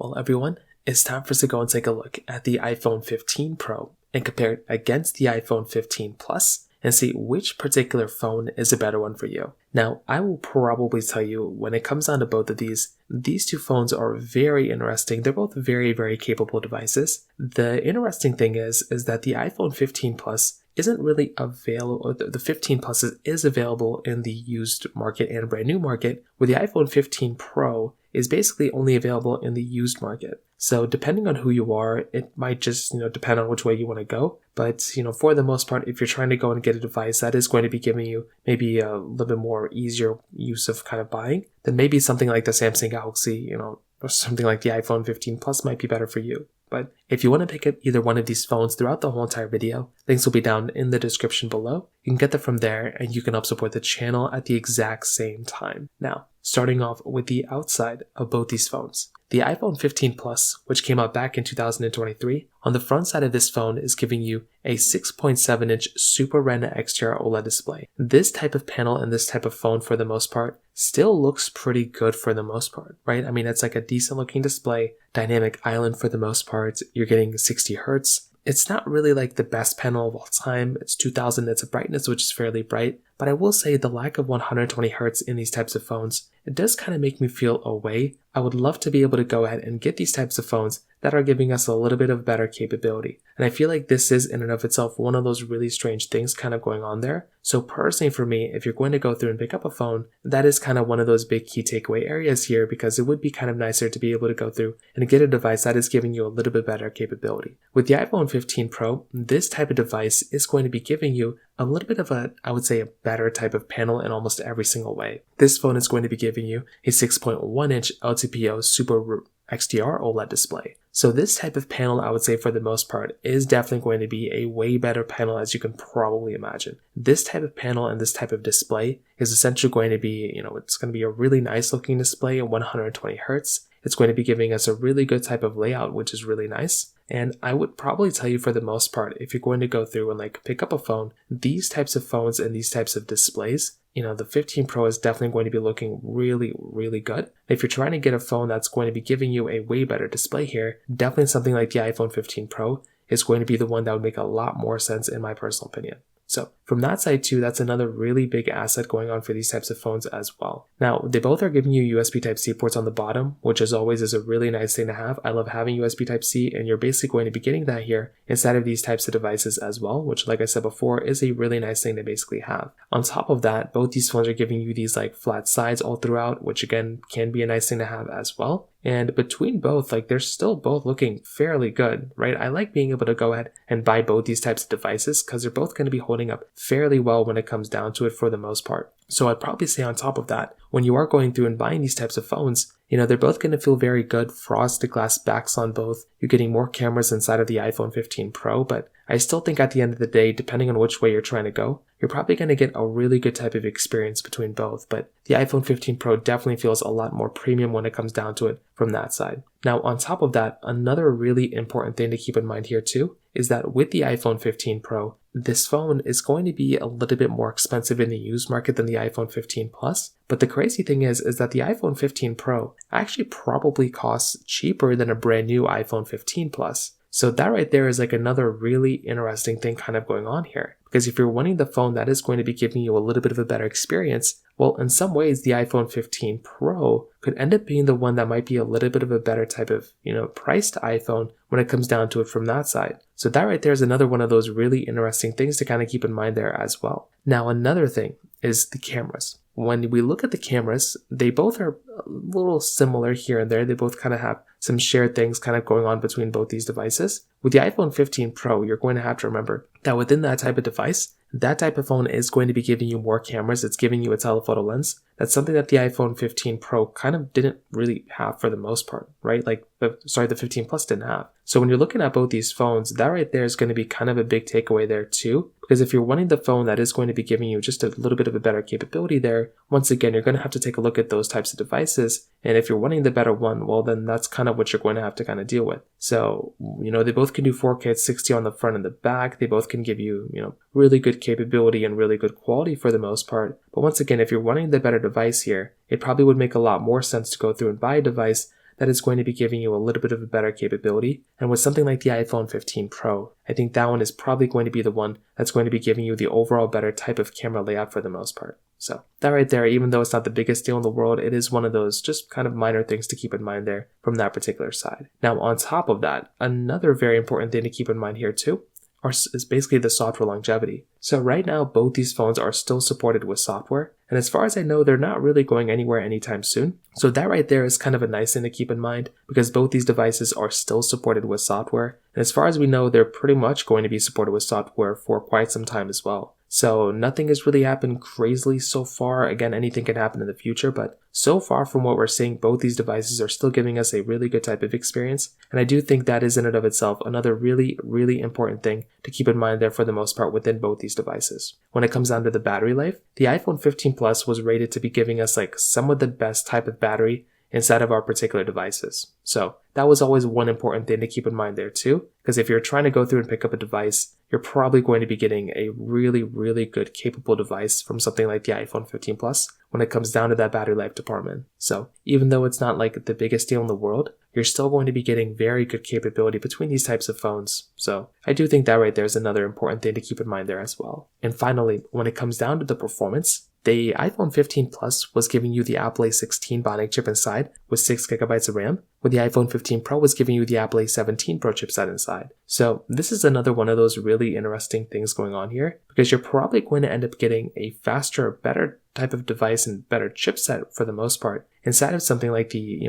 Well, everyone, it's time for us to go and take a look at the iPhone 15 Pro and compare it against the iPhone 15 Plus and see which particular phone is a better one for you. Now, I will probably tell you when it comes down to both of these two phones are very interesting. They're both very, very capable devices. The interesting thing is that the iPhone 15 Plus isn't really available. The 15 Plus is available in the used market and brand new market, where the iPhone 15 Pro is basically only available in the used market. So depending on who you are, it might just, depend on which way you want to go. But, for the most part, if you're trying to go and get a device that is going to be giving you maybe a little bit more easier use of kind of buying, then maybe something like the Samsung Galaxy, or something like the iPhone 15 Plus might be better for you. But if you want to pick up either one of these phones throughout the whole entire video, links will be down in the description below. You can get them from there and you can help support the channel at the exact same time. Now, starting off with the outside of both these phones. The iPhone 15 Plus, which came out back in 2023, on the front side of this phone is giving you a 6.7-inch Super Retina XDR OLED display. This type of panel and this type of phone, for the most part, still looks pretty good for the most part, right? I mean, it's like a decent looking display, dynamic island for the most part. You're getting 60 Hertz. It's not really like the best panel of all time. It's 2000 nits of brightness, which is fairly bright. But I will say the lack of 120 Hertz in these types of phones, it does kind of make me feel away. I would love to be able to go ahead and get these types of phones that are giving us a little bit of better capability. And I feel like this is in and of itself one of those really strange things kind of going on there. So personally for me, if you're going to go through and pick up a phone, that is kind of one of those big key takeaway areas here, because it would be kind of nicer to be able to go through and get a device that is giving you a little bit better capability. With the iPhone 15 Pro, this type of device is going to be giving you a little bit of I would say a better type of panel in almost every single way. This phone is going to be giving you a 6.1-inch LTPO Super XDR OLED display. So this type of panel, I would say for the most part, is definitely going to be a way better panel as you can probably imagine. This type of panel and this type of display is essentially going to be, it's going to be a really nice looking display at 120 Hertz. It's going to be giving us a really good type of layout, which is really nice. And I would probably tell you for the most part, if you're going to go through and pick up a phone, these types of phones and these types of displays, the 15 Pro is definitely going to be looking really, really good. If you're trying to get a phone that's going to be giving you a way better display here, definitely something like the iPhone 15 Pro is going to be the one that would make a lot more sense in my personal opinion. So from that side too, that's another really big asset going on for these types of phones as well. Now, they both are giving you USB Type-C ports on the bottom, which as always is a really nice thing to have. I love having USB Type-C, and you're basically going to be getting that here inside of these types of devices as well, which like I said before, is a really nice thing to basically have. On top of that, both these phones are giving you these flat sides all throughout, which again can be a nice thing to have as well. And between both, they're still both looking fairly good, right? I like being able to go ahead and buy both these types of devices because they're both going to be holding up fairly well when it comes down to it for the most part. So I'd probably say on top of that, when you are going through and buying these types of phones, they're both going to feel very good. Frosted glass backs on both. You're getting more cameras inside of the iPhone 15 Pro, but I still think at the end of the day, depending on which way you're trying to go, you're probably going to get a really good type of experience between both. But the iPhone 15 Pro definitely feels a lot more premium when it comes down to it from that side. Now, on top of that, another really important thing to keep in mind here too is that with the iPhone 15 Pro, this phone is going to be a little bit more expensive in the used market than the iPhone 15 Plus. But the crazy thing is that the iPhone 15 Pro actually probably costs cheaper than a brand new iPhone 15 Plus. So that right there is another really interesting thing kind of going on here. Because if you're wanting the phone that is going to be giving you a little bit of a better experience, well, in some ways, the iPhone 15 Pro could end up being the one that might be a little bit of a better type of, priced iPhone when it comes down to it from that side. So that right there is another one of those really interesting things to kind of keep in mind there as well. Now, another thing is the cameras. When we look at the cameras, they both are a little similar here and there. They both kind of have some shared things kind of going on between both these devices. With the iPhone 15 Pro, you're going to have to remember that within that type of device, that type of phone is going to be giving you more cameras. It's giving you a telephoto lens. That's something that the iPhone 15 Pro kind of didn't really have for the most part, right? The 15 Plus didn't have. So when you're looking at both these phones, that right there is going to be kind of a big takeaway there too. Because if you're wanting the phone that is going to be giving you just a little bit of a better capability there, once again, you're going to have to take a look at those types of devices. And if you're wanting the better one, well, then that's kind of what you're going to have to kind of deal with. So, they both can do 4K at 60 on the front and the back. They both can give you, really good capability and really good quality for the most part. But once again, if you're wanting the better device here, it probably would make a lot more sense to go through and buy a device that is going to be giving you a little bit of a better capability. And with something like the iPhone 15 Pro, I think that one is probably going to be the one that's going to be giving you the overall better type of camera layout for the most part. So that right there, even though it's not the biggest deal in the world, it is one of those just kind of minor things to keep in mind there from that particular side. Now, on top of that, another very important thing to keep in mind here too is basically the software longevity. So right now, both these phones are still supported with software. And as far as I know, they're not really going anywhere anytime soon. So that right there is kind of a nice thing to keep in mind because both these devices are still supported with software. And as far as we know, they're pretty much going to be supported with software for quite some time as well. So nothing has really happened crazily so far. Again, anything can happen in the future, but so far from what we're seeing, both these devices are still giving us a really good type of experience. And I do think that is in and of itself another really, really important thing to keep in mind there for the most part within both these devices. When it comes down to the battery life, the iPhone 15 Plus was rated to be giving us like some of the best type of battery inside of our particular devices. So that was always one important thing to keep in mind there too, because if you're trying to go through and pick up a device, you're probably going to be getting a really, really good capable device from something like the iPhone 15 Plus when it comes down to that battery life department. So even though it's not like the biggest deal in the world, you're still going to be getting very good capability between these types of phones. So I do think that right there is another important thing to keep in mind there as well. And finally, when it comes down to the performance, the iPhone 15 Plus was giving you the Apple A16 Bionic chip inside with 6GB of RAM, where the iPhone 15 Pro was giving you the Apple A17 Pro chipset inside. So this is another one of those really interesting things going on here, because you're probably going to end up getting a faster, better type of device and better chipset for the most part inside of something like the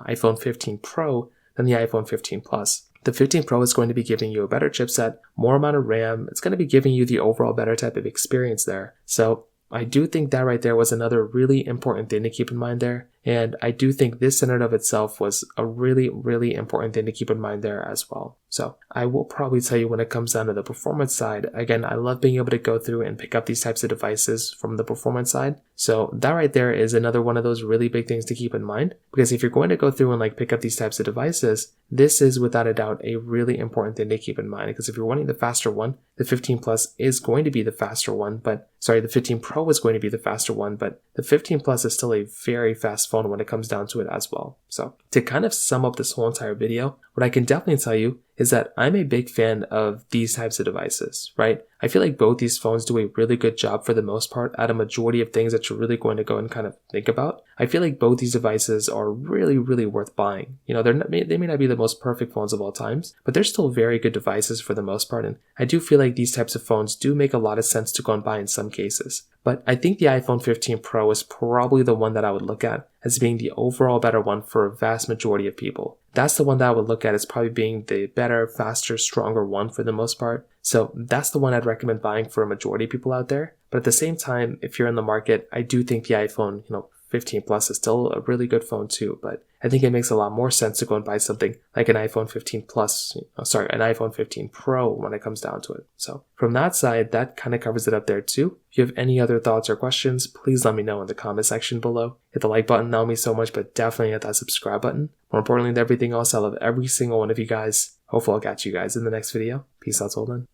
iPhone 15 Pro than the iPhone 15 Plus. The 15 Pro is going to be giving you a better chipset, more amount of RAM. It's going to be giving you the overall better type of experience there. So I do think that right there was another really important thing to keep in mind there. And I do think this in and of itself was a really, really important thing to keep in mind there as well. So I will probably tell you when it comes down to the performance side, again, I love being able to go through and pick up these types of devices from the performance side. So that right there is another one of those really big things to keep in mind, because if you're going to go through and pick up these types of devices, this is without a doubt a really important thing to keep in mind, because if you're wanting the faster one, the 15 Plus is going to be the faster one, the 15 Pro is going to be the faster one, but the 15 Plus is still a very fast phone when it comes down to it as well. So to kind of sum up this whole entire video, what I can definitely tell you is that I'm a big fan of these types of devices, right? I feel like both these phones do a really good job for the most part at a majority of things that you're really going to go and kind of think about. I feel like both these devices are really, really worth buying. They may not be the most perfect phones of all times, but they're still very good devices for the most part. And I do feel like these types of phones do make a lot of sense to go and buy in some cases. But I think the iPhone 15 Pro is probably the one that I would look at as being the overall better one for a vast majority of people. That's the one that I would look at as probably being the better, faster, stronger one for the most part. So that's the one I'd recommend buying for a majority of people out there. But at the same time, if you're in the market, I do think the iPhone, 15 Plus is still a really good phone too, but I think it makes a lot more sense to go and buy something like an iPhone 15 Plus, an iPhone 15 Pro when it comes down to it. So from that side, that kind of covers it up there too. If you have any other thoughts or questions, please let me know in the comment section below. Hit the like button, that would mean so much, but definitely hit that subscribe button. More importantly than everything else, I love every single one of you guys. Hopefully I'll catch you guys in the next video. Peace out till then.